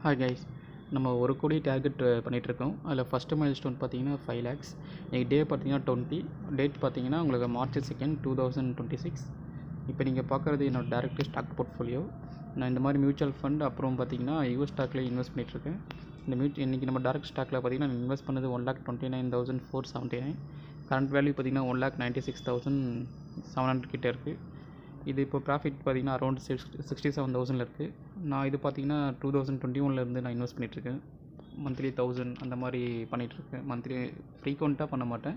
Hi guys, நம்ம 1 கோடி target பண்ணிகிட்ருக்கோம். அதில் ஃபஸ்ட்டு மைல் ஸ்டோன் பார்த்தீங்கன்னா 5 lakhs. இன்னைக்கு டே பார்த்தீங்கன்னா 20, டேட் பார்த்தீங்கன்னா உங்களுக்கு March 2, 2026. இப்போ நீங்கள் பார்க்குறது என்னோடய டைரக்ட் ஸ்டாக் போர்ட்ஃபோலியோ. நான் இந்த மாதிரி மியூச்சுவல் ஃபண்ட் அப்புறம் பார்த்தீங்கன்னா யூஎஸ் ஸ்டாக்கில் இன்வெஸ்ட் பண்ணிகிட்ருக்கேன். இன்றைக்கி நம்ம டைரக்ட் ஸ்டாக்கில் பார்த்தீங்கன்னா நான் இன்வெஸ்ட் பண்ணது 1,29,479. கரண்ட் வேல்யூ பார்த்தீங்கன்னா 1,96,700 கிட்டே இருக்குது. இது இப்போ ப்ராஃபிட் பார்த்திங்கன்னா அரௌண்ட் 67,000 இருக்குது. நான் இது பார்த்திங்கன்னா 2021 நான் இன்வெஸ்ட் பண்ணிகிட்ருக்கேன். மந்த்லி 1000 அந்த மாதிரி பண்ணிகிட்ருக்கேன். மந்த்லி ஃப்ரீக்வெண்ட்டாக பண்ண மாட்டேன்,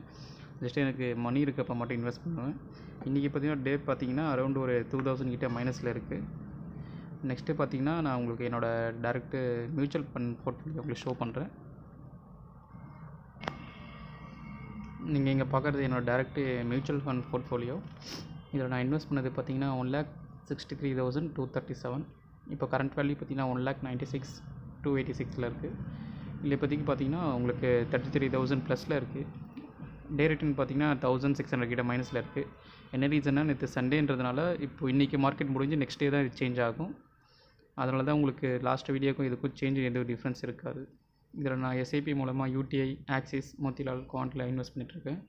ஜஸ்ட்டு எனக்கு மணி இருக்கப்போ மட்டும் இன்வெஸ்ட் பண்ணுவேன். இன்றைக்கி பார்த்திங்கன்னா டே பார்த்திங்கன்னா அரௌண்ட் ஒரு 2000 கிட்டே மைனஸில் இருக்குது. நெக்ஸ்ட்டு பார்த்திங்கன்னா நான் உங்களுக்கு என்னோடய டைரக்ட்டு மியூச்சுவல் ஃபண்ட் போர்ட்ஃபோலியோ உங்களுக்கு ஷோ பண்ணுறேன். நீங்கள் இங்கே பார்க்குறது என்னோடய டைரக்ட்டு மியூச்சுவல் ஃபண்ட் போர்ட்ஃபோலியோ. இதில் நான் இன்வெஸ்ட் பண்ணது பார்த்தீங்கன்னா 1,63,237. இப்போ கரண்ட் வேல்யூ பார்த்தீங்கன்னா 1,96,286 இருக்குது. இல்லை இப்போதைக்கு பார்த்தீங்கன்னா உங்களுக்கு 33,000 ப்ளஸில் இருக்குது. டே ரிட்டர்ன் பார்த்தீங்கன்னா 1,600 கிட்ட மைனஸில் இருக்குது. என்ன ரீசன்னா நேற்று சண்டேன்றதுனால இப்போ இன்றைக்கி மார்க்கெட் முடிஞ்சு நெக்ஸ்ட் டே தான் இது சேஞ்ச் ஆகும். அதனால தான் உங்களுக்கு லாஸ்ட் வீடியோக்கும் இதுக்கும் சேஞ்ச் எதுவும் டிஃப்ரென்ஸ் இருக்காது. இதில் நான் எஸ்ஐபி மூலமாக யூடிஐ, ஆக்சிஸ், மோத்திலால், குவாண்டில் இன்வெஸ்ட் பண்ணிகிட்ருக்கேன்.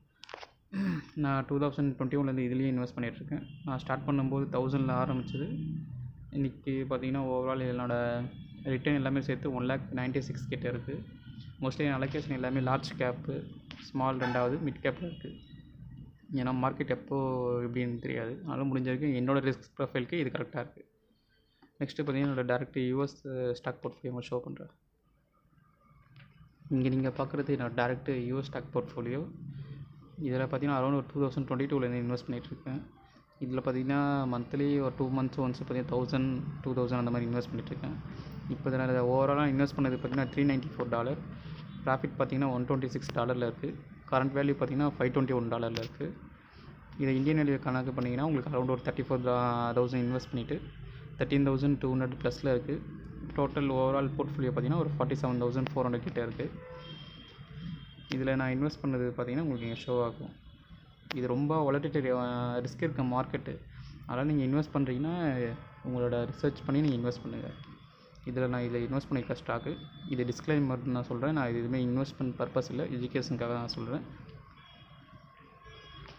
நான் 2021 இதுலேயும் இன்வெஸ்ட் பண்ணிகிட்ருக்கேன். நான் ஸ்டார்ட் பண்ணும்போது 1000 ஆரம்பிச்சது. இன்றைக்கி பார்த்திங்கன்னா ஓவரால் என்னோடய ரிட்டர்ன் எல்லாமே சேர்த்து 1,96,000 கிட்டே இருக்குது. மோஸ்ட்லி என் அலோகேஷன் எல்லாமே லார்ஜ் கேப்பு, ஸ்மால் 2வது, மிட் கேப்பில் இருக்குது. ஏன்னா மார்க்கெட் எப்போது எப்படின்னு தெரியாது. அதனால் முடிஞ்ச வரைக்கும் என்னோடய ரிஸ்க் ப்ரொஃபைலுக்கு இது கரெக்டாக இருக்குது. நெக்ஸ்ட்டு பார்த்திங்கன்னா என்னோடய direct US stock portfolio show பண்ணுறேன். இங்கே நீங்கள் பார்க்குறது என்னோடய டைரக்ட் யூஎஸ் ஸ்டாக் போர்ட்ஃபோலியோ. இதில் பார்த்திங்கன்னா அரௌண்ட் ஒரு 2022 இன்வெஸ்ட் பண்ணிகிட்ருக்கேன். இதில் பார்த்திங்கன்னா மந்த்லி ஒரு 2 months ஒன்ஸ் பார்த்திங்கன்னா 1,000, 2,000 அந்த மாதிரி இன்வெஸ்ட் பண்ணிகிட்ருக்கேன். இப்போ இதில் ஓவராலாக இன்வெஸ்ட் பண்ணது பார்த்திங்கன்னா $394. ப்ராஃபிட் பார்த்திங்கன்னா $126 இருக்குது. கரண்ட் வேல்யூ பார்த்திங்கன்னா $521 இருக்குது. இதை இந்தியன் வேல்யூ கணக்கு பண்ணிங்கன்னா உங்களுக்கு அரௌண்ட் ஒரு 34,000 இன்வெஸ்ட் பண்ணிவிட்டு 13,200 ப்ளஸில் இருக்குது. டோட்டல் ஓவரால் போர்ட்ஃபோலியோ பார்த்திங்கன்னா ஒரு 47,400 கிட்டே இருக்குது. இதில் நான் இன்வெஸ்ட் பண்ணது பார்த்திங்கன்னா உங்களுக்கு இங்கே ஷோ ஆகும். இது ரொம்ப வாலட்டிலிட்டி ரிஸ்க் இருக்க மார்க்கெட்டு. அதனால் நீங்கள் இன்வெஸ்ட் பண்ணுறீங்கன்னா உங்களோட ரிசர்ச் பண்ணி நீங்கள் இன்வெஸ்ட் பண்ணுங்கள். இதில் இன்வெஸ்ட் பண்ணியிருக்க ஸ்டாக்கு இது டிஸ்க்ளைமர் நான் சொல்கிறேன். நான் இது எதுவுமே இன்வெஸ்ட்மெண்ட் பர்பஸ் இல்லை, எஜுகேஷனுக்காக நான் சொல்கிறேன்.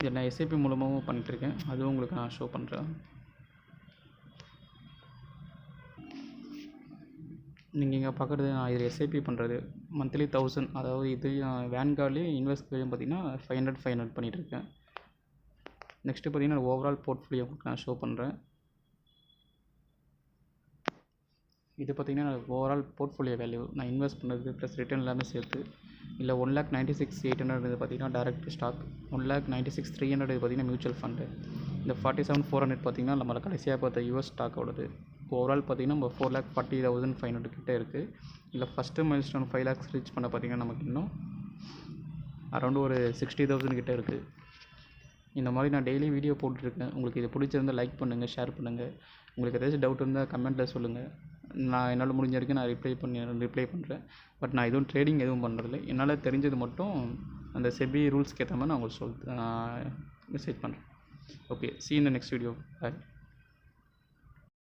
இதை நான் எஸ்ஐபி மூலமாகவும் பண்ணிகிட்ருக்கேன், அதுவும் உங்களுக்கு நான் ஷோ பண்ணுறேன். நீங்கள் இங்கே பார்க்குறது நான் இதில் எஸ்ஐபி பண்ணுறது மந்த்லி 1000, அதாவது இது வேன்கார்ட்லேயும் இன்வெஸ்ட் பார்த்திங்கன்னா 500 பண்ணிகிட்ருக்கேன். நெக்ஸ்ட்டு பார்த்திங்கன்னா ஓவரால் போர்ட்ஃபோலியோ நான் ஷோ பண்ணுறேன். இது பார்த்திங்கன்னா ஓவரால் போர்ட்ஃபோலியோ வேல்யூ நான் இன்வெஸ்ட் பண்ணது ப்ளஸ் ரிட்டர்ன் எல்லாமே சேர்த்து. இல்லை 1,96,800 பார்த்திங்கன்னா டைரக்ட் ஸ்டாக், 1,96,300 பார்த்திங்கன்னா மியூச்சுவல் ஃபண்டு. இந்த 47,400 பார்த்திங்கன்னா நம்மளை கடைசியாக பார்த்த யூஎஸ் ஸ்டாக்கோடது. ஓவரால் பார்த்திங்கன்னா நம்ம 4,40,500 கிட்டே இருக்குது. இல்லை first mile stone 5 lakhs reach பண்ண பார்த்திங்கன்னா நமக்கு இன்னும் அரௌண்ட் ஒரு 60,000 கிட்டே இருக்குது. இந்த மாதிரி நான் டெய்லி வீடியோ போட்டுருக்கேன். உங்களுக்கு இது பிடிச்சிருந்தால் லைக் பண்ணுங்கள், ஷேர் பண்ணுங்கள். உங்களுக்கு ஏதாச்சும் டவுட் இருந்தால் கமெண்ட்டில் சொல்லுங்கள். நான் என்னால் முடிஞ்ச வரைக்கும் நான் ரிப்ளை பண்ணுறேன். பட் நான் எதுவும் ட்ரேடிங் எதுவும் பண்ணுறதில்ல. என்னால் தெரிஞ்சது மட்டும் அந்த செபி ரூல்ஸ்க்கு ஏற்ற மாதிரி நான் உங்களுக்கு மெசேஜ் பண்ணுறேன். Okay, see you in the next video. Bye.